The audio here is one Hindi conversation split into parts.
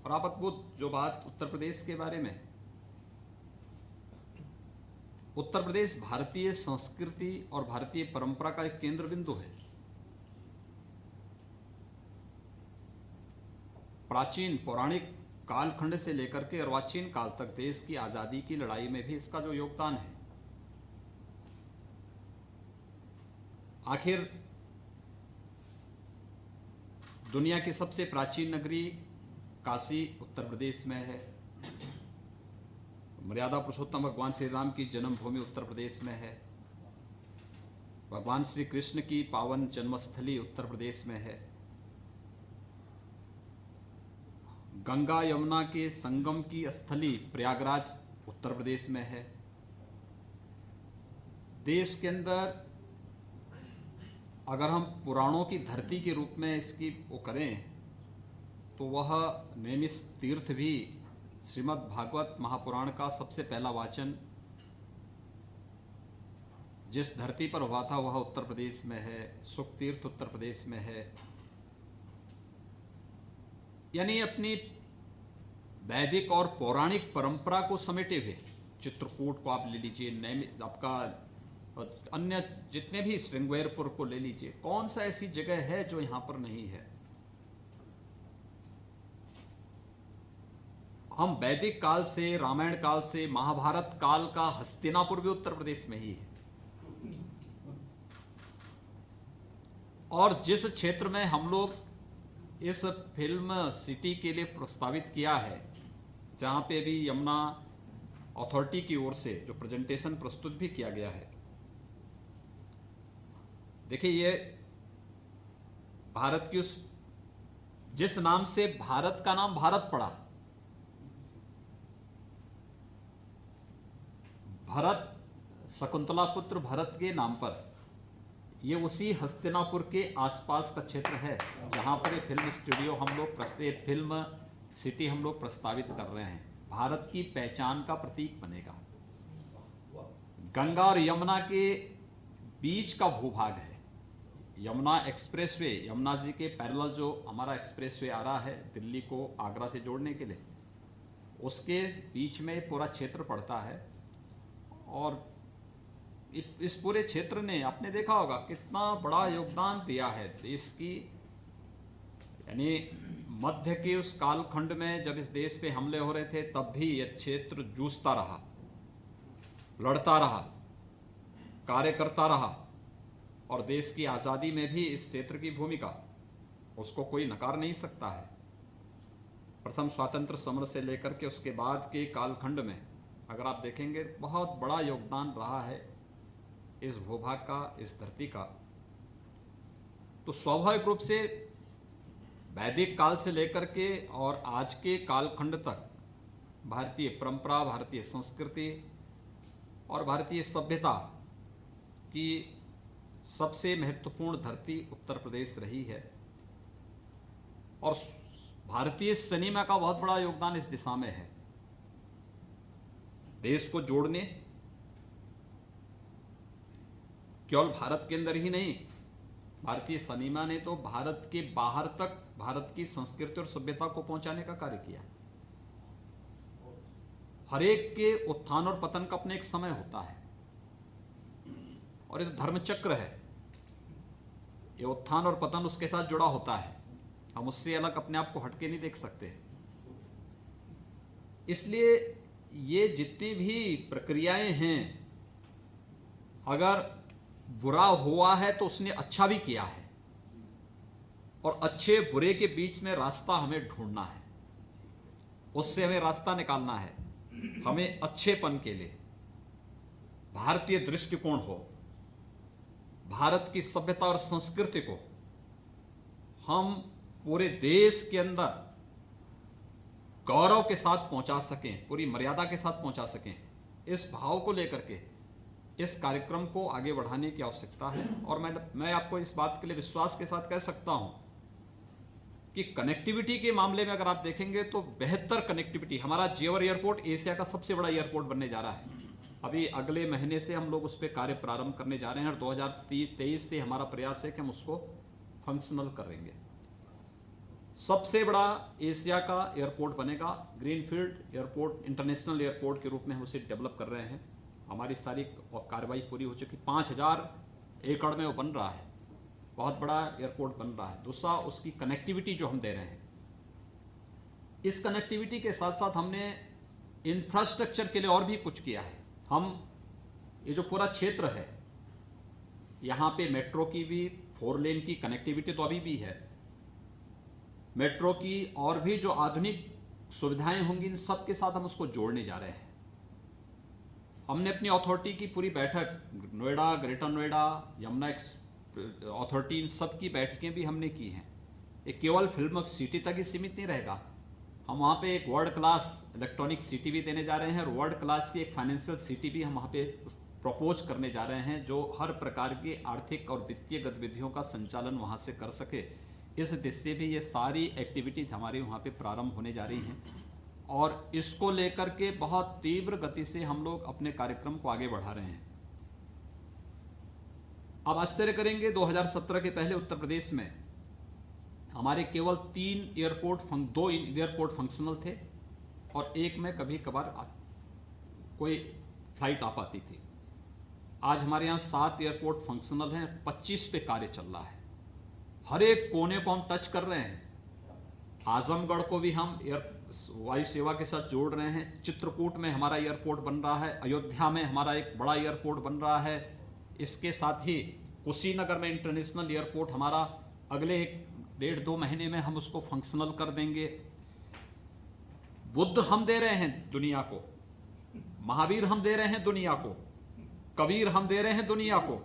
और आप अद्भुत जो बात उत्तर प्रदेश के बारे में, उत्तर प्रदेश भारतीय संस्कृति और भारतीय परंपरा का एक केंद्र बिंदु है। प्राचीन पौराणिक कालखंड से लेकर के अर्वाचीन काल तक देश की आजादी की लड़ाई में भी इसका जो योगदान है, आखिर दुनिया की सबसे प्राचीन नगरी काशी उत्तर प्रदेश में है। मर्यादा पुरुषोत्तम भगवान श्री राम की जन्मभूमि उत्तर प्रदेश में है। भगवान श्री कृष्ण की पावन जन्मस्थली उत्तर प्रदेश में है। गंगा यमुना के संगम की स्थली प्रयागराज उत्तर प्रदेश में है। देश के अंदर अगर हम पुराणों की धरती के रूप में इसकी वो करें तो वह नैमिष तीर्थ भी श्रीमद् भागवत महापुराण का सबसे पहला वाचन जिस धरती पर हुआ था वह उत्तर प्रदेश में है। सुख तीर्थ उत्तर प्रदेश में है। यानी अपनी वैदिक और पौराणिक परंपरा को समेटे हुए चित्रकूट को आप ले लीजिए, आपका अन्य जितने भी श्रृंगेरपुर को ले लीजिए, कौन सा ऐसी जगह है जो यहां पर नहीं है। हम वैदिक काल से, रामायण काल से, महाभारत काल का हस्तिनापुर भी उत्तर प्रदेश में ही है। और जिस क्षेत्र में हम लोग इस फिल्म सिटी के लिए प्रस्तावित किया है, जहां पे भी यमुना अथॉरिटी की ओर से जो प्रेजेंटेशन प्रस्तुत भी किया गया है, देखिए ये भारत की उस जिस नाम से भारत का नाम भारत पड़ा, भरत, शकुंतला पुत्र भरत के नाम पर, ये उसी हस्तिनापुर के आसपास का क्षेत्र है जहां पर ये फिल्म स्टूडियो हम लोग फिल्म सिटी हम लोग प्रस्तावित कर रहे हैं। भारत की पहचान का प्रतीक बनेगा। गंगा और यमुना के बीच का भूभाग है। यमुना एक्सप्रेसवे, यमुना जी के पैरेलल जो हमारा एक्सप्रेसवे आ रहा है दिल्ली को आगरा से जोड़ने के लिए, उसके बीच में पूरा क्षेत्र पड़ता है। और इस पूरे क्षेत्र ने आपने देखा होगा कितना बड़ा योगदान दिया है देश की, यानी मध्य के उस कालखंड में जब इस देश पे हमले हो रहे थे तब भी यह क्षेत्र जूझता रहा, लड़ता रहा, कार्य करता रहा। और देश की आजादी में भी इस क्षेत्र की भूमिका, उसको कोई नकार नहीं सकता है। प्रथम स्वातंत्र समर से लेकर के उसके बाद के कालखंड में अगर आप देखेंगे बहुत बड़ा योगदान रहा है इस भूभाग का, इस धरती का। तो स्वाभाविक रूप से वैदिक काल से लेकर के और आज के कालखंड तक भारतीय परंपरा, भारतीय संस्कृति और भारतीय सभ्यता की सबसे महत्वपूर्ण धरती उत्तर प्रदेश रही है। और भारतीय सिनेमा का बहुत बड़ा योगदान इस दिशा में है, देश को जोड़ने, केवल भारत के अंदर ही नहीं, भारतीय सिनेमा ने तो भारत के बाहर तक भारत की संस्कृति और सभ्यता को पहुंचाने का कार्य किया। हर एक के उत्थान और पतन का अपने एक समय होता है और ये तो धर्मचक्र है। ये उत्थान और पतन उसके साथ जुड़ा होता है, हम उससे अलग अपने आप को हटके नहीं देख सकते। इसलिए ये जितनी भी प्रक्रियाएं हैं, अगर बुरा हुआ है तो उसने अच्छा भी किया है, और अच्छे बुरे के बीच में रास्ता हमें ढूंढना है, उससे हमें रास्ता निकालना है। हमें अच्छेपन के लिए भारतीय दृष्टिकोण हो, भारत की सभ्यता और संस्कृति को हम पूरे देश के अंदर गौरव के साथ पहुंचा सकें, पूरी मर्यादा के साथ पहुंचा सकें, इस भाव को लेकर के इस कार्यक्रम को आगे बढ़ाने की आवश्यकता है। और मैं आपको इस बात के लिए विश्वास के साथ कह सकता हूं कि कनेक्टिविटी के मामले में अगर आप देखेंगे तो बेहतर कनेक्टिविटी, हमारा जेवर एयरपोर्ट एशिया का सबसे बड़ा एयरपोर्ट बनने जा रहा है। अभी अगले महीने से हम लोग उस पर कार्य प्रारंभ करने जा रहे हैं और 2023 से हमारा प्रयास है कि हम उसको फंक्शनल करेंगे। सबसे बड़ा एशिया का एयरपोर्ट बनेगा। ग्रीनफील्ड एयरपोर्ट, इंटरनेशनल एयरपोर्ट के रूप में हम उसे डेवलप कर रहे हैं। हमारी सारी कार्रवाई पूरी हो चुकी, 5000 एकड़ में वो बन रहा है, बहुत बड़ा एयरपोर्ट बन रहा है। दूसरा, उसकी कनेक्टिविटी जो हम दे रहे हैं, इस कनेक्टिविटी के साथ साथ हमने इंफ्रास्ट्रक्चर के लिए और भी कुछ किया है। हम ये जो पूरा क्षेत्र है, यहाँ पे मेट्रो की भी 4 लेन की कनेक्टिविटी तो अभी भी है, मेट्रो की और भी जो आधुनिक सुविधाएं होंगी, इन सब के साथ हम उसको जोड़ने जा रहे हैं। हमने अपनी अथॉरिटी की पूरी बैठक, नोएडा, ग्रेटर नोएडा, यमुना अथॉरिटी, इन सब की बैठकें भी हमने की हैं। ये केवल फिल्म सिटी तक ही सीमित नहीं रहेगा, हम वहाँ पे एक वर्ल्ड क्लास इलेक्ट्रॉनिक सिटी भी देने जा रहे हैं और वर्ल्ड क्लास की एक फाइनेंशियल सिटी भी हम वहाँ पे प्रपोज करने जा रहे हैं, जो हर प्रकार की आर्थिक और वित्तीय गतिविधियों का संचालन वहाँ से कर सके। इस दिशा से भी ये सारी एक्टिविटीज़ हमारी वहाँ पे प्रारंभ होने जा रही हैं और इसको लेकर के बहुत तीव्र गति से हम लोग अपने कार्यक्रम को आगे बढ़ा रहे हैं। अब आश्चर्य करेंगे, 2017 के पहले उत्तर प्रदेश में हमारे केवल 2 एयरपोर्ट फंक्शनल थे और एक में कभी कभार कोई फ्लाइट आ पाती थी। आज हमारे यहाँ 7 एयरपोर्ट फंक्शनल हैं, 25 पे कार्य चल रहा है। हर एक कोने को हम टच कर रहे हैं। आजमगढ़ को भी हम वायु सेवा के साथ जोड़ रहे हैं। चित्रकूट में हमारा एयरपोर्ट बन रहा है, अयोध्या में हमारा एक बड़ा एयरपोर्ट बन रहा है। इसके साथ ही कुशीनगर में इंटरनेशनल एयरपोर्ट हमारा अगले 1.5-2 महीने में हम उसको फंक्शनल कर देंगे। बुद्ध हम दे रहे हैं दुनिया को, महावीर हम दे रहे हैं दुनिया को, कबीर हम दे रहे हैं दुनिया को।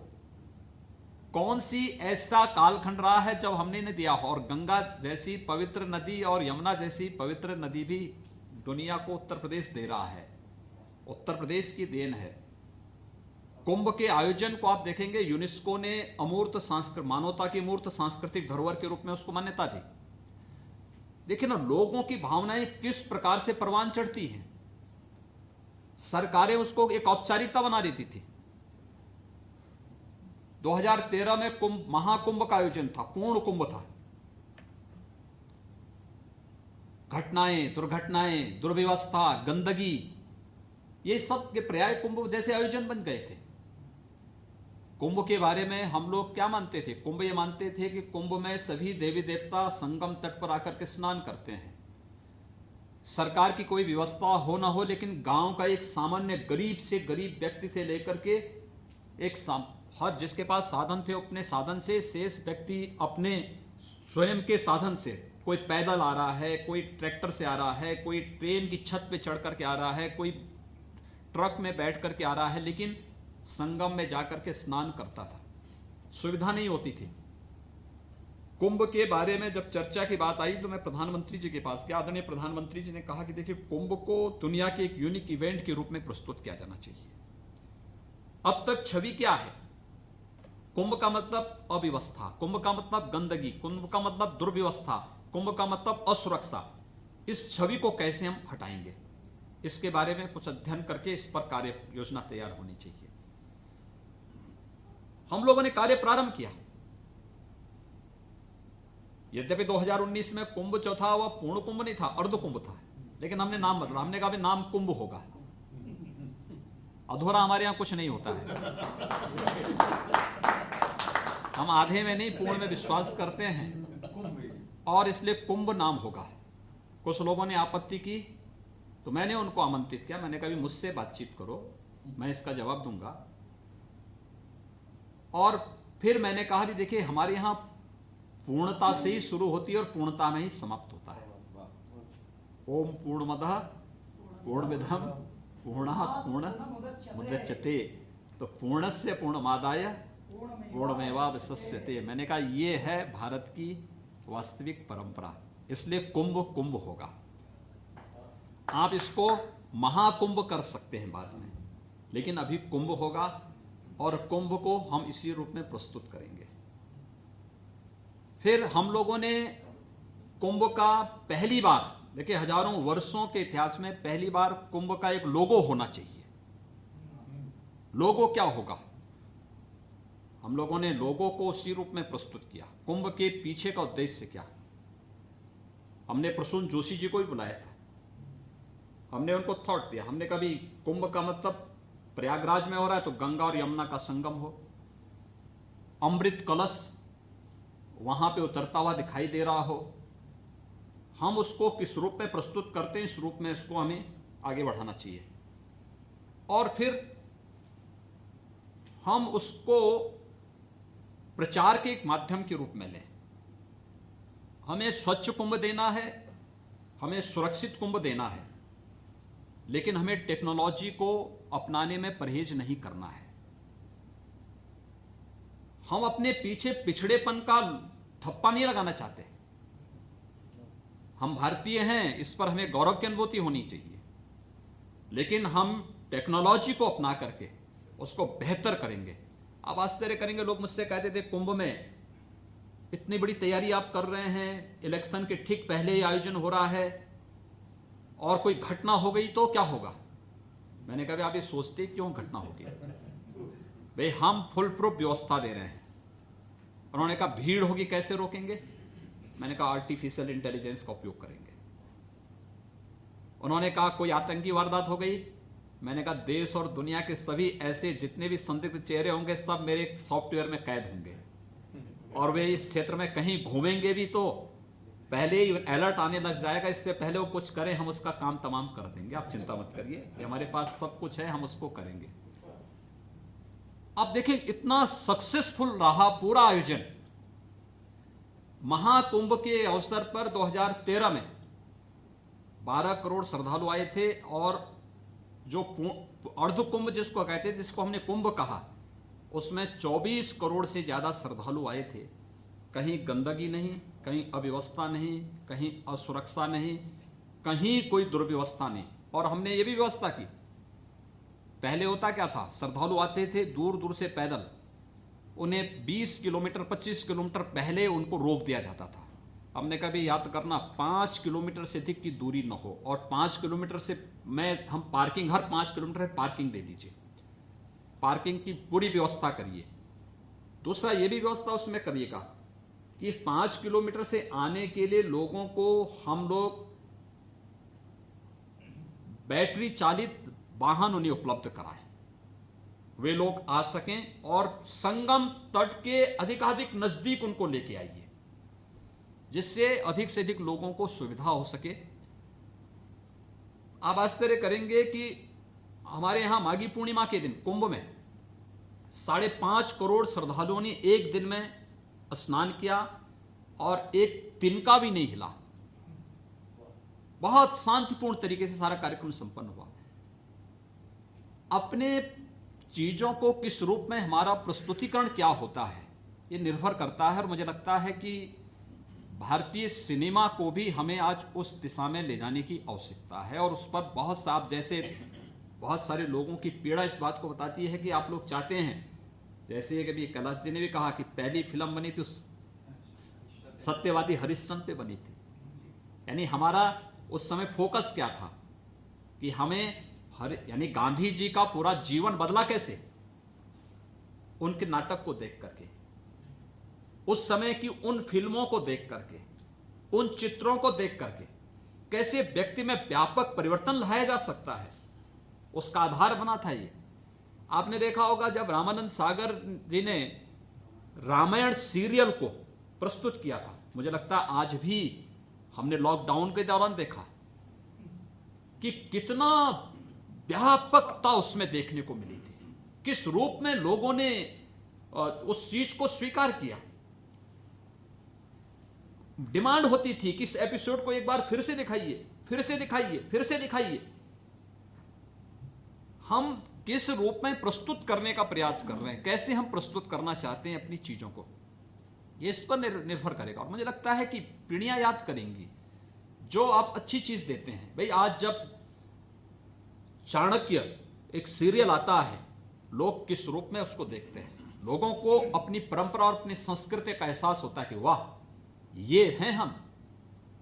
कौन सी ऐसा कालखंड रहा है जब हमने नहीं दिया हो? और गंगा जैसी पवित्र नदी और यमुना जैसी पवित्र नदी भी दुनिया को उत्तर प्रदेश दे रहा है, उत्तर प्रदेश की देन है। कुंभ के आयोजन को आप देखेंगे, यूनेस्को ने अमूर्त मानवता की मूर्त सांस्कृतिक धरोहर के रूप में उसको मान्यता दी। देखिए ना, लोगों की भावनाएं किस प्रकार से परवान चढ़ती हैं। सरकारें उसको एक औपचारिकता बना देती थी। 2013 में महाकुंभ का आयोजन था, पूर्ण कुंभ था। घटनाएं, दुर्घटनाएं, दुर्व्यवस्था, गंदगी, ये सब के पर्याय कुंभ जैसे आयोजन बन गए थे। कुंभ के बारे में हम लोग क्या मानते थे? कुंभ ये मानते थे कि कुंभ में सभी देवी देवता संगम तट पर आकर के स्नान करते हैं। सरकार की कोई व्यवस्था हो ना हो, लेकिन गांव का एक सामान्य गरीब से गरीब व्यक्ति से लेकर के हर जिसके पास साधन थे, अपने साधन से, शेष व्यक्ति अपने स्वयं के साधन से, कोई पैदल आ रहा है, कोई ट्रैक्टर से आ रहा है, कोई ट्रेन की छत पे चढ़ करके आ रहा है, कोई ट्रक में बैठ करके आ रहा है, लेकिन संगम में जाकर के स्नान करता था। सुविधा नहीं होती थी। कुंभ के बारे में जब चर्चा की बात आई तो मैं प्रधानमंत्री जी के पास गया। आदरणीय प्रधानमंत्री जी ने कहा कि देखिए, कुंभ को दुनिया के एक यूनिक इवेंट के रूप में प्रस्तुत किया जाना चाहिए। अब तक छवि क्या है? कुंभ का मतलब अव्यवस्था, कुंभ का मतलब गंदगी, कुंभ का मतलब दुर्व्यवस्था, कुंभ का मतलब असुरक्षा। इस छवि को कैसे हम हटाएंगे, इसके बारे में कुछ अध्ययन करके इस पर कार्य योजना तैयार होनी चाहिए। हम लोगों ने कार्य प्रारंभ किया। यद्यपि 2019 में कुंभ जो था वह पूर्ण कुंभ नहीं था, अर्ध कुंभ था, लेकिन हमने नाम बदला। हमने कहा नाम कुंभ होगा। अधूरा हमारे यहां कुछ नहीं होता है। हम आधे में नहीं, पूर्ण में विश्वास करते हैं और इसलिए कुंभ नाम होगा। कुछ लोगों ने आपत्ति की तो मैंने उनको आमंत्रित किया। मैंने कहा मुझसे बातचीत करो, मैं इसका जवाब दूंगा। और फिर मैंने कहा कि देखिए, हमारे यहां पूर्णता से ही शुरू होती है और पूर्णता में ही समाप्त होता है। ओम पूर्णमदः पूर्णमिदं पूर्णात् पूर्णमुदच्यते, तो पूर्णस्य पूर्णमादाय पूर्णमेवावशिष्यते। मैंने कहा ये है भारत की वास्तविक परंपरा, इसलिए कुंभ कुंभ होगा। आप इसको महाकुंभ कर सकते हैं बाद में, लेकिन अभी कुंभ होगा और कुंभ को हम इसी रूप में प्रस्तुत करेंगे। फिर हम लोगों ने कुंभ का पहली बार, देखिए हजारों वर्षों के इतिहास में पहली बार कुंभ का एक लोगो होना चाहिए। लोगो क्या होगा? हम लोगों ने लोगो को उसी रूप में प्रस्तुत किया। कुंभ के पीछे का उद्देश्य क्या? हमने प्रसून जोशी जी को भी बुलाया था, हमने उनको थॉट दिया, हमने कभी कुंभ का मतलब प्रयागराज में हो रहा है तो गंगा और यमुना का संगम हो, अमृत कलश वहां पे उतरता हुआ दिखाई दे रहा हो, हम उसको किस रूप में प्रस्तुत करते हैं, इस रूप में इसको हमें आगे बढ़ाना चाहिए। और फिर हम उसको प्रचार के एक माध्यम के रूप में लें। हमें स्वच्छ कुंभ देना है, हमें सुरक्षित कुंभ देना है, लेकिन हमें टेक्नोलॉजी को अपनाने में परहेज नहीं करना है। हम अपने पीछे पिछड़ेपन का ठप्पा नहीं लगाना चाहते। हम भारतीय हैं, इस पर हमें गौरव की अनुभूति होनी चाहिए, लेकिन हम टेक्नोलॉजी को अपना करके उसको बेहतर करेंगे। आप आश्चर्य करेंगे, लोग मुझसे कहते थे कुंभ में इतनी बड़ी तैयारी आप कर रहे हैं, इलेक्शन के ठीक पहले ही आयोजन हो रहा है, और कोई घटना हो गई तो क्या होगा? मैंने कहा आप ये सोचते क्यों घटना होगी? भाई हम फुल प्रूफ व्यवस्था दे रहे हैं। उन्होंने कहा भीड़ होगी कैसे रोकेंगे? मैंने कहा आर्टिफिशियल इंटेलिजेंस का उपयोग करेंगे। उन्होंने कहा कोई आतंकी वारदात हो गई, मैंने कहा देश और दुनिया के सभी ऐसे जितने भी संदिग्ध चेहरे होंगे सब मेरे सॉफ्टवेयर में कैद होंगे, और वे इस क्षेत्र में कहीं घूमेंगे भी तो पहले ही अलर्ट आने लग जाएगा, इससे पहले वो कुछ करें हम उसका काम तमाम कर देंगे, आप चिंता मत करिए, हमारे पास सब कुछ है, हम उसको करेंगे। अब देखिए इतना सक्सेसफुल रहा पूरा आयोजन। महाकुंभ के अवसर पर 2013 में 12 करोड़ श्रद्धालु आए थे, और जो अर्ध कुंभ जिसको कहते थे, जिसको हमने कुंभ कहा, उसमें 24 करोड़ से ज्यादा श्रद्धालु आए थे। कहीं गंदगी नहीं, कहीं अव्यवस्था नहीं, कहीं असुरक्षा नहीं, कहीं कोई दुर्व्यवस्था नहीं। और हमने ये भी व्यवस्था की, पहले होता क्या था, श्रद्धालु आते थे दूर दूर से पैदल, उन्हें 20 किलोमीटर 25 किलोमीटर पहले उनको रोक दिया जाता था। हमने कभी याद करना 5 किलोमीटर से अधिक की दूरी न हो, और 5 किलोमीटर से हम पार्किंग, हर 5 किलोमीटर पार्किंग दे दीजिए, पार्किंग की पूरी व्यवस्था करिए। दूसरा ये भी व्यवस्था उसमें करिएगा कि 5 किलोमीटर से आने के लिए लोगों को हम लोग बैटरी चालित वाहन उन्हें उपलब्ध कराएं, वे लोग आ सकें, और संगम तट के अधिकाधिक नजदीक उनको लेके आइए, जिससे अधिक से अधिक लोगों को सुविधा हो सके। आप आश्चर्य करेंगे कि हमारे यहां माघी पूर्णिमा के दिन कुंभ में 5.5 करोड़ श्रद्धालुओं ने एक दिन में स्नान किया, और एक तिनका भी नहीं हिला। बहुत शांतिपूर्ण तरीके से सारा कार्यक्रम संपन्न हुआ। अपने चीजों को किस रूप में हमारा प्रस्तुतिकरण क्या होता है, ये निर्भर करता है, और मुझे लगता है कि भारतीय सिनेमा को भी हमें आज उस दिशा में ले जाने की आवश्यकता है। और उस पर बहुत साफ, जैसे बहुत सारे लोगों की पीड़ा इस बात को बताती है कि आप लोग चाहते हैं, जैसे कभी कैलाश जी ने भी कहा कि पहली फिल्म बनी थी सत्यवादी हरिश्चंद्र पे बनी थी, यानी हमारा उस समय फोकस क्या था कि हमें यानी गांधी जी का पूरा जीवन बदला कैसे, उनके नाटक को देख करके, उस समय की उन फिल्मों को देख करके, उन चित्रों को देख करके कैसे व्यक्ति में व्यापक परिवर्तन लाया जा सकता है, उसका आधार बना था ये। आपने देखा होगा जब रामानंद सागर जी ने रामायण सीरियल को प्रस्तुत किया था, मुझे लगता है आज भी हमने लॉकडाउन के दौरान देखा कि कितना व्यापकता उसमें देखने को मिली थी, किस रूप में लोगों ने उस चीज को स्वीकार किया। डिमांड होती थी कि इस एपिसोड को एक बार फिर से दिखाइए, फिर से दिखाइए, फिर से दिखाइए। हम किस रूप में प्रस्तुत करने का प्रयास कर रहे हैं, कैसे हम प्रस्तुत करना चाहते हैं अपनी चीजों को, ये इस पर निर्भर करेगा। और मुझे लगता है कि पीढ़ियां याद करेंगी जो आप अच्छी चीज देते हैं। भाई आज जब चाणक्य एक सीरियल आता है, लोग किस रूप में उसको देखते हैं, लोगों को अपनी परंपरा और अपनी संस्कृति का एहसास होता है कि वाह ये हैं हम,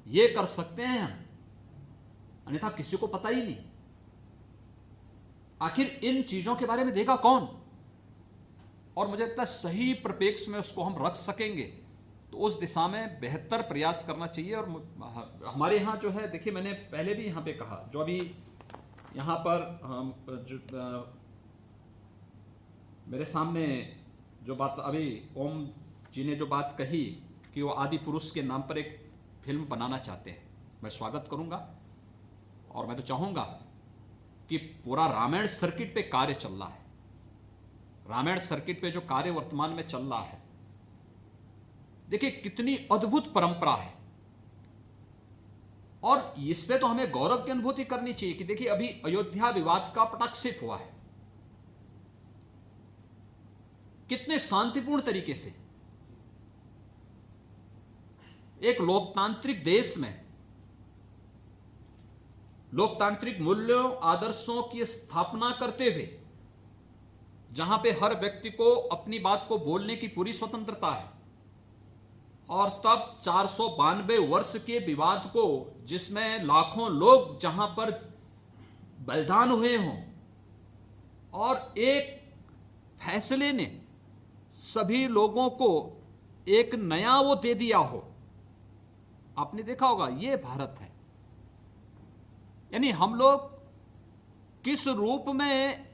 ये कर सकते हैं हम, अन्यथा किसी को पता ही नहीं। आखिर इन चीजों के बारे में देखा कौन, और मुझे लगता है सही परिप्रेक्ष्य में उसको हम रख सकेंगे तो उस दिशा में बेहतर प्रयास करना चाहिए। और हमारे यहाँ जो है, देखिए मैंने पहले भी यहाँ पे कहा, जो अभी यहाँ पर मेरे सामने जो बात अभी ओम जी ने जो बात कही कि वो आदि पुरुष के नाम पर एक फिल्म बनाना चाहते हैं, मैं स्वागत करूंगा। और मैं तो चाहूंगा कि पूरा रामायण सर्किट पे कार्य चल रहा है, रामायण सर्किट पे जो कार्य वर्तमान में चल रहा है, देखिए कितनी अद्भुत परंपरा है। और इस पे तो हमें गौरव की अनुभूति करनी चाहिए कि देखिए अभी अयोध्या विवाद का पटाक्षेप हुआ है, कितने शांतिपूर्ण तरीके से एक लोकतांत्रिक देश में लोकतांत्रिक मूल्यों आदर्शों की स्थापना करते हुए, जहां पे हर व्यक्ति को अपनी बात को बोलने की पूरी स्वतंत्रता है, और तब 492 वर्ष के विवाद को, जिसमें लाखों लोग जहां पर बलिदान हुए हों, और एक फैसले ने सभी लोगों को एक नया वो दे दिया हो। आपने देखा होगा, ये भारत है। यानी हम लोग किस रूप में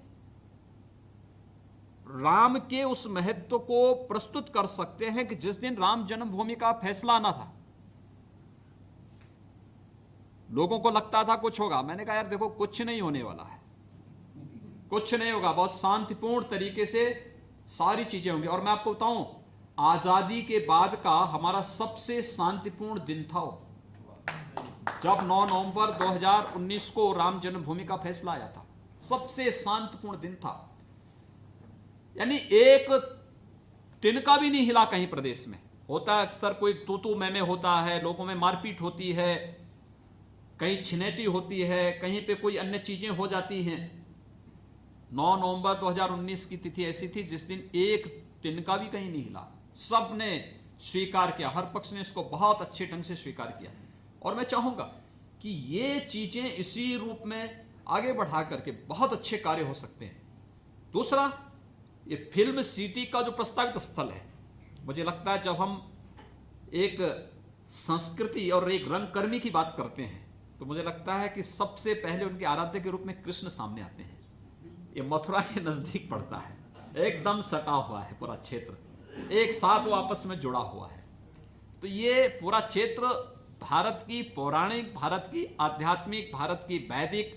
राम के उस महत्व को प्रस्तुत कर सकते हैं कि जिस दिन राम जन्मभूमि का फैसला आना था, लोगों को लगता था कुछ होगा। मैंने कहा यार देखो, कुछ नहीं होने वाला है, कुछ नहीं होगा, बहुत शांतिपूर्ण तरीके से सारी चीजें होंगी। और मैं आपको बताऊं, आजादी के बाद का हमारा सबसे शांतिपूर्ण दिन था जब 9 नवंबर 2019 को राम जन्मभूमि का फैसला आया था, सबसे शांतिपूर्ण दिन था। यानी एक तिनका भी नहीं हिला कहीं प्रदेश में। होता है अक्सर कोई तू मैं होता है, लोगों में मारपीट होती है, कहीं छिनेटी होती है, कहीं पे कोई अन्य चीजें हो जाती हैं। 9 नवंबर 2019 की तिथि ऐसी थी जिस दिन एक तिनका भी कहीं नहीं हिला, सबने स्वीकार किया, हर पक्ष ने इसको बहुत अच्छे ढंग से स्वीकार किया। और मैं चाहूंगा कि ये चीजें इसी रूप में आगे बढ़ा करके बहुत अच्छे कार्य हो सकते हैं। दूसरा, ये फिल्म सिटी का जो प्रस्तावित स्थल है, मुझे लगता है जब हम एक संस्कृति और एक रंगकर्मी की बात करते हैं तो मुझे लगता है कि सबसे पहले उनके आराध्य के रूप में कृष्ण सामने आते हैं। ये मथुरा के नजदीक पड़ता है, एकदम सटा हुआ है पूरा क्षेत्र, एक साथ वो आपस में जुड़ा हुआ है। तो ये पूरा क्षेत्र भारत की पौराणिक, भारत की आध्यात्मिक, भारत की वैदिक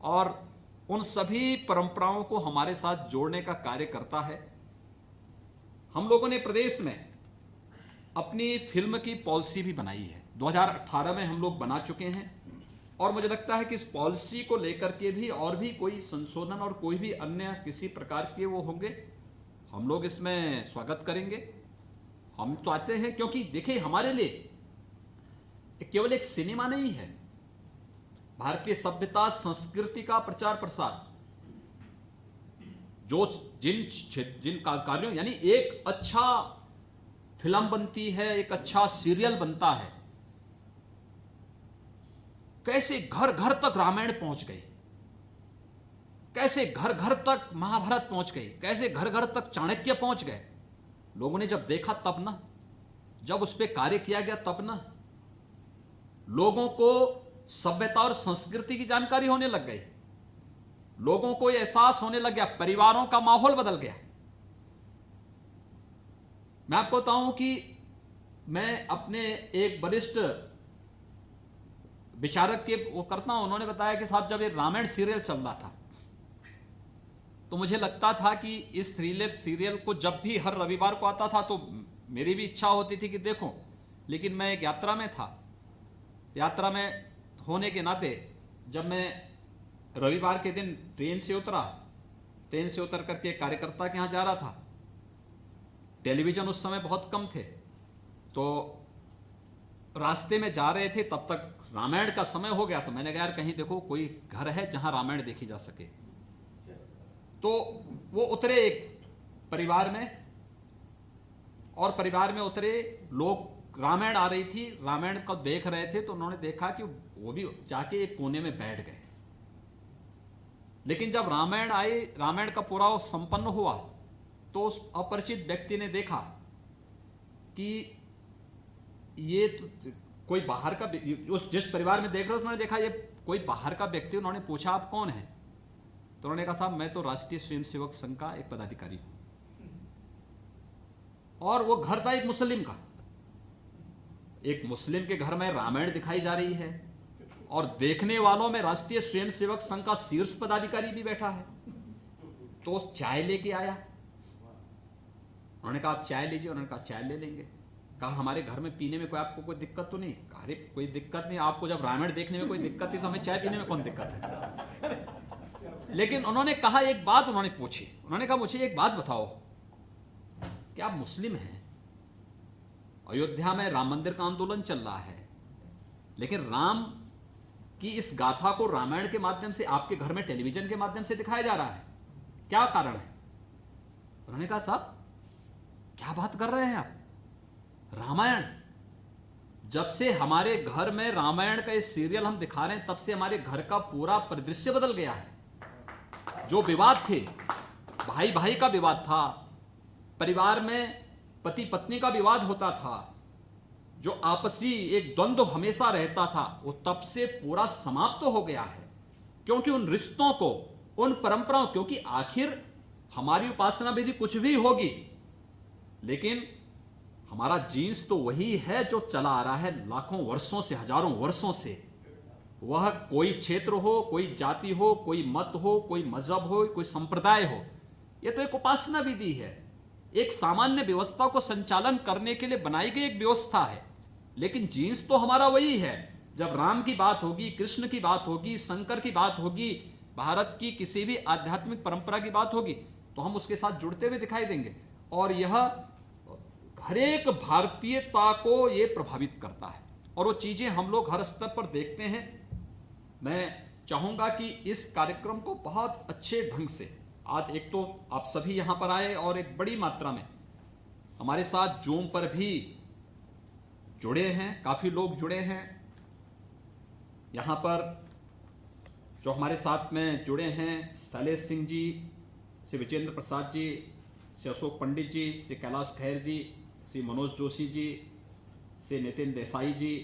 और उन सभी परंपराओं को हमारे साथ जोड़ने का कार्य करता है। हम लोगों ने प्रदेश में अपनी फिल्म की पॉलिसी भी बनाई है, 2018 में हम लोग बना चुके हैं। और मुझे लगता है कि इस पॉलिसी को लेकर के भी और भी कोई संशोधन और कोई भी अन्य किसी प्रकार के वो होंगे, हम लोग इसमें स्वागत करेंगे। हम तो आते हैं क्योंकि देखिए हमारे लिए केवल एक सिनेमा नहीं है, भारतीय सभ्यता संस्कृति का प्रचार प्रसार, जो जिन कार्यों, यानी एक अच्छा फिल्म बनती है, एक अच्छा सीरियल बनता है, कैसे घर घर तक रामायण पहुंच गई, कैसे घर घर तक महाभारत पहुंच गई, कैसे घर घर तक चाणक्य पहुंच गए। लोगों ने जब देखा तब ना, जब उस पर कार्य किया गया तब ना, लोगों को सभ्यता और संस्कृति की जानकारी होने लग गई, लोगों को एहसास होने लग गया, परिवारों का माहौल बदल गया। मैं आपको बताऊं कि मैं अपने एक वरिष्ठ विचारक के वो करता हूं, उन्होंने बताया कि साहब जब ये रामायण सीरियल चल रहा था तो मुझे लगता था कि इस सीरियल को जब भी हर रविवार को आता था तो मेरी भी इच्छा होती थी कि देखूं, लेकिन मैं एक यात्रा में था, यात्रा में होने के नाते जब मैं रविवार के दिन ट्रेन से उतर करके कार्यकर्ता के यहां जा रहा था, टेलीविजन उस समय बहुत कम थे, तो रास्ते में जा रहे थे, तब तक रामायण का समय हो गया। तो मैंने कहा यार कहीं देखो कोई घर है जहां रामायण देखी जा सके। तो वो उतरे एक परिवार में, और परिवार में उतरे लोग, रामायण आ रही थी, रामायण को देख रहे थे, तो उन्होंने देखा कि वो भी जाके एक कोने में बैठ गए। लेकिन जब रामायण आई, रामायण का पूरा संपन्न हुआ, तो उस अपरिचित व्यक्ति ने देखा कि ये तो कोई बाहर का, उस जिस परिवार में देख रहे हो उन्होंने देखा ये कोई बाहर का व्यक्ति, उन्होंने पूछा आप कौन है, तो उन्होंने कहा साहब मैं तो राष्ट्रीय स्वयंसेवक संघ का एक पदाधिकारी हूं, और वो घर था एक मुस्लिम का। एक मुस्लिम के घर में रामायण दिखाई जा रही है और देखने वालों में राष्ट्रीय स्वयंसेवक संघ का शीर्ष पदाधिकारी भी बैठा है। तो चाय लेके आया, उन्होंने कहा आप चाय लीजिए, उन्होंने कहा चाय ले लेंगे। कहा हमारे घर में पीने में कोई आपको कोई दिक्कत तो नहीं? कहा अरे कोई दिक्कत नहीं, आपको जब रामायण देखने में कोई दिक्कत नहीं तो हमें चाय पीने में कौन दिक्कत है। लेकिन उन्होंने कहा, एक बात उन्होंने पूछी, उन्होंने कहा मुझे एक बात बताओ, क्या आप मुस्लिम हैं? अयोध्या में राम मंदिर का आंदोलन चल रहा है, लेकिन राम की इस गाथा को रामायण के माध्यम से आपके घर में टेलीविजन के माध्यम से दिखाया जा रहा है, क्या कारण है? उन्होंने कहा साहब क्या बात कर रहे हैं आप, रामायण, जब से हमारे घर में रामायण का इस सीरियल हम दिखा रहे हैं तब से हमारे घर का पूरा परिदृश्य बदल गया है। जो विवाद थे, भाई भाई का विवाद था, परिवार में पति पत्नी का विवाद होता था, जो आपसी एक द्वंद्व हमेशा रहता था, वो तब से पूरा समाप्त हो गया है। क्योंकि उन रिश्तों को, उन परंपराओं, क्योंकि आखिर हमारी उपासना विधि कुछ भी होगी, लेकिन हमारा जीन्स तो वही है जो चला आ रहा है लाखों वर्षों से, हजारों वर्षों से। वह कोई क्षेत्र हो, कोई जाति हो, कोई मत हो, कोई मजहब हो, कोई संप्रदाय हो, यह तो एक उपासना विधि है, एक सामान्य व्यवस्था को संचालन करने के लिए बनाई गई एक व्यवस्था है। लेकिन जीन्स तो हमारा वही है। जब राम की बात होगी, कृष्ण की बात होगी, शंकर की बात होगी, भारत की किसी भी आध्यात्मिक परंपरा की बात होगी, तो हम उसके साथ जुड़ते हुए दिखाई देंगे। और यह हर एक भारतीयता को यह प्रभावित करता है, और वो चीजें हम लोग हर स्तर पर देखते हैं। मैं चाहूंगा कि इस कार्यक्रम को बहुत अच्छे ढंग से, आज एक तो आप सभी यहां पर आए और एक बड़ी मात्रा में हमारे साथ जूम पर भी जुड़े हैं, काफी लोग जुड़े हैं। यहां पर जो हमारे साथ में जुड़े हैं, शैलेश सिंह जी, श्री विजेंद्र प्रसाद जी, श्री अशोक पंडित जी, श्री कैलाश खैर जी, श्री मनोज जोशी जी, श्री नितिन देसाई जी,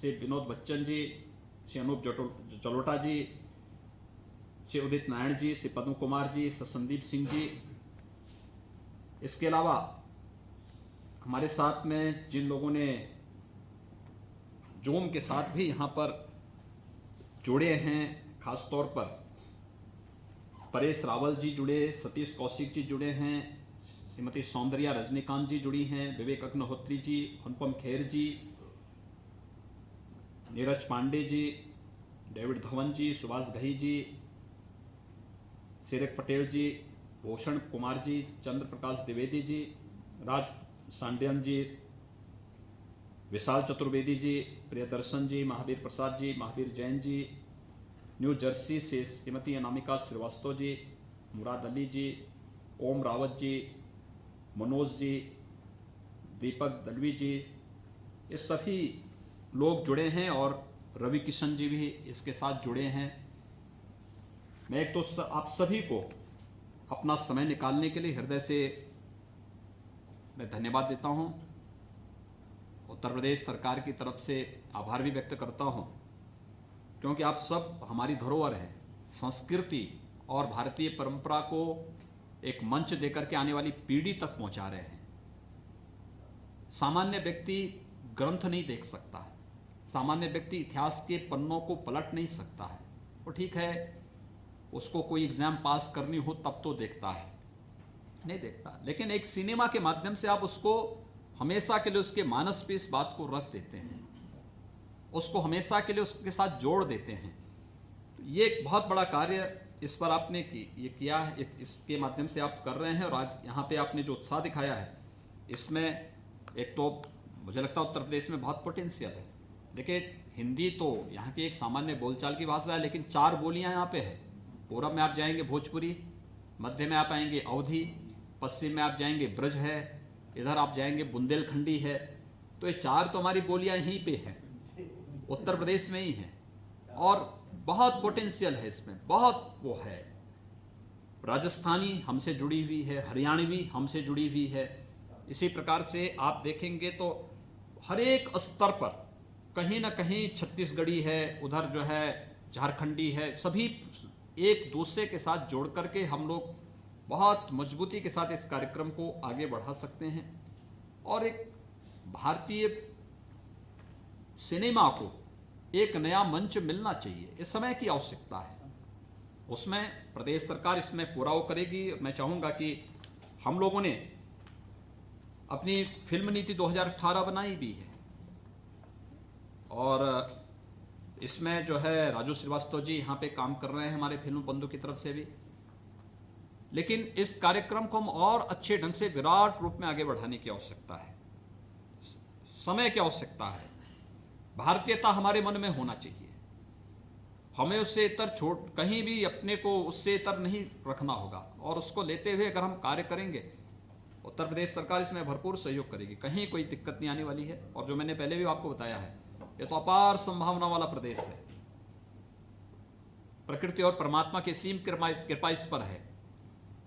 श्री विनोद बच्चन जी, श्री अनूप जलोटा जी, श्री उदित नारायण जी, श्री पद्म कुमार जी, श्री संदीप सिंह जी। इसके अलावा हमारे साथ में जिन लोगों ने जूम के साथ भी यहाँ पर जुड़े हैं, खासतौर पर परेश रावल जी जुड़े, सतीश कौशिक जी जुड़े हैं, श्रीमती सौंदर्या रजनीकांत जी जुड़ी हैं, विवेक अग्निहोत्री जी, अनुपम खेर जी, नीरज पांडे जी, डेविड धवन जी, सुभाष घई जी, सिरक पटेल जी, भूषण कुमार जी, चंद्र प्रकाश द्विवेदी जी, राज सांडियन जी, विशाल चतुर्वेदी जी, प्रियदर्शन जी, महावीर प्रसाद जी, महावीर जैन जी, न्यू जर्सी से श्रीमती अनामिका श्रीवास्तव जी, मुराद अली जी, ओम रावत जी, मनोज जी, दीपक दलवी जी, ये सभी लोग जुड़े हैं, और रवि किशन जी भी इसके साथ जुड़े हैं। मैं एक तो आप सभी को अपना समय निकालने के लिए हृदय से मैं धन्यवाद देता हूं। उत्तर प्रदेश सरकार की तरफ से आभार भी व्यक्त करता हूं, क्योंकि आप सब हमारी धरोहर है, संस्कृति और भारतीय परंपरा को एक मंच देकर के आने वाली पीढ़ी तक पहुंचा रहे हैं। सामान्य व्यक्ति ग्रंथ नहीं देख सकता है, सामान्य व्यक्ति इतिहास के पन्नों को पलट नहीं सकता है। वो ठीक है, उसको कोई एग्जाम पास करनी हो तब तो देखता है, नहीं देखता। लेकिन एक सिनेमा के माध्यम से आप उसको हमेशा के लिए उसके मानस पे इस बात को रख देते हैं, उसको हमेशा के लिए उसके साथ जोड़ देते हैं। तो ये एक बहुत बड़ा कार्य इस पर आपने ये किया है, इसके माध्यम से आप कर रहे हैं। और आज यहाँ पे आपने जो उत्साह दिखाया है, इसमें एक तो मुझे लगता है उत्तर प्रदेश में बहुत पोटेंशियल है। देखिए, हिंदी तो यहाँ की एक सामान्य बोलचाल की भाषा है, लेकिन 4 बोलियाँ यहाँ पे है। पूरब में आप जाएंगे भोजपुरी, मध्य में आप आएंगे अवधी, पश्चिम में आप जाएंगे ब्रज है, इधर आप जाएंगे बुंदेलखंडी है। तो ये 4 तो हमारी बोलियां यहीं पे हैं, उत्तर प्रदेश में ही हैं, और बहुत पोटेंशियल है इसमें, बहुत वो है। राजस्थानी हमसे जुड़ी हुई है, हरियाणवी हमसे जुड़ी हुई है। इसी प्रकार से आप देखेंगे तो हर एक स्तर पर कहीं ना कहीं छत्तीसगढ़ी है, उधर जो है झारखंडी है, सभी एक दूसरे के साथ जोड़ करके हम लोग बहुत मजबूती के साथ इस कार्यक्रम को आगे बढ़ा सकते हैं और एक भारतीय सिनेमा को एक नया मंच मिलना चाहिए। इस समय की आवश्यकता है, उसमें प्रदेश सरकार इसमें पूरा वो करेगी। मैं चाहूँगा कि हम लोगों ने अपनी फिल्म नीति 2018 बनाई भी है और इसमें जो है राजू श्रीवास्तव जी यहाँ पे काम कर रहे हैं हमारे फिल्म बंधु की तरफ से भी। लेकिन इस कार्यक्रम को हम और अच्छे ढंग से विराट रूप में आगे बढ़ाने की आवश्यकता है, समय की आवश्यकता है। भारतीयता हमारे मन में होना चाहिए, हमें उससे इतर छोड़ कहीं भी अपने को उससे इतर नहीं रखना होगा और उसको लेते हुए अगर हम कार्य करेंगे, उत्तर प्रदेश सरकार इसमें भरपूर सहयोग करेगी, कहीं कोई दिक्कत नहीं आने वाली है। और जो मैंने पहले भी आपको बताया है, ये तो अपार संभावना वाला प्रदेश है, प्रकृति और परमात्मा की सीम कृपा इस पर है।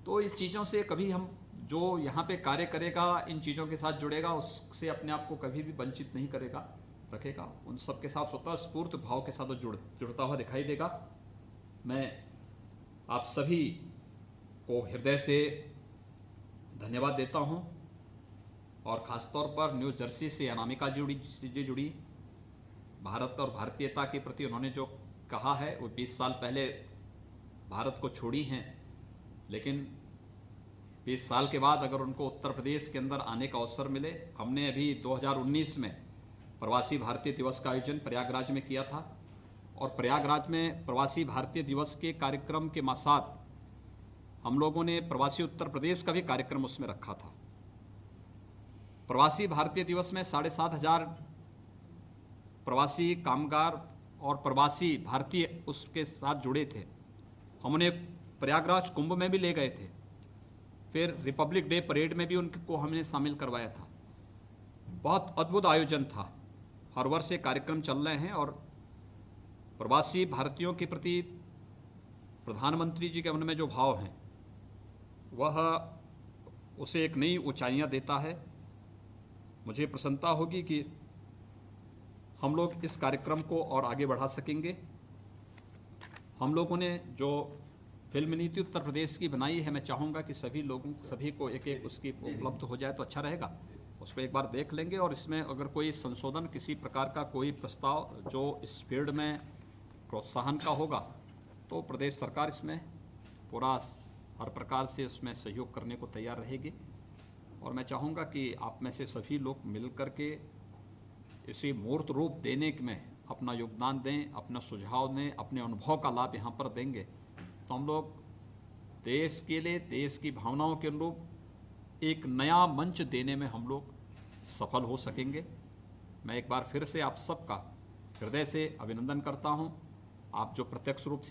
तो इस चीज़ों से कभी हम जो यहाँ पे कार्य करेगा, इन चीज़ों के साथ जुड़ेगा, उससे अपने आप को कभी भी वंचित नहीं करेगा, रखेगा, उन सब के साथ स्वतः स्फूर्त भाव के साथ जुड़ता हुआ दिखाई देगा। मैं आप सभी को हृदय से धन्यवाद देता हूं और ख़ासतौर पर न्यू जर्सी से अनामिका जी जुड़ी, भारत और भारतीयता के प्रति उन्होंने जो कहा है, वो 20 साल पहले भारत को छोड़ी हैं, लेकिन 20 साल के बाद अगर उनको उत्तर प्रदेश के अंदर आने का अवसर मिले, हमने अभी 2019 में प्रवासी भारतीय दिवस का आयोजन प्रयागराज में किया था और प्रयागराज में प्रवासी भारतीय दिवस के कार्यक्रम के साथ हम लोगों ने प्रवासी उत्तर प्रदेश का भी कार्यक्रम उसमें रखा था। प्रवासी भारतीय दिवस में 7,500 प्रवासी कामगार और प्रवासी भारतीय उसके साथ जुड़े थे। हमने प्रयागराज कुंभ में भी ले गए थे, फिर रिपब्लिक डे परेड में भी उनको हमने शामिल करवाया था। बहुत अद्भुत आयोजन था। हर वर्ष ये कार्यक्रम चल रहे हैं और प्रवासी भारतीयों के प्रति प्रधानमंत्री जी के मन में जो भाव हैं वह उसे एक नई ऊंचाइयां देता है। मुझे प्रसन्नता होगी कि हम लोग इस कार्यक्रम को और आगे बढ़ा सकेंगे। हम लोगों ने जो फिल्म नीति उत्तर प्रदेश की बनाई है, मैं चाहूँगा कि सभी को एक एक उसकी उपलब्ध हो जाए तो अच्छा रहेगा। उसको एक बार देख लेंगे और इसमें अगर कोई संशोधन, किसी प्रकार का कोई प्रस्ताव जो इस फील्ड में प्रोत्साहन का होगा, तो प्रदेश सरकार इसमें पूरा हर प्रकार से उसमें सहयोग करने को तैयार रहेगी। और मैं चाहूँगा कि आप में से सभी लोग मिल कर के इसे मूर्त रूप देने में अपना योगदान दें, अपना सुझाव दें, अपने अनुभव का लाभ यहाँ पर देंगे, तो हम लोग देश के लिए, देश की भावनाओं के अनुरूप एक नया मंच देने में हम लोग सफल हो सकेंगे। मैं एक बार फिर से आप सबका हृदय से अभिनंदन करता हूँ। आप जो प्रत्यक्ष रूप से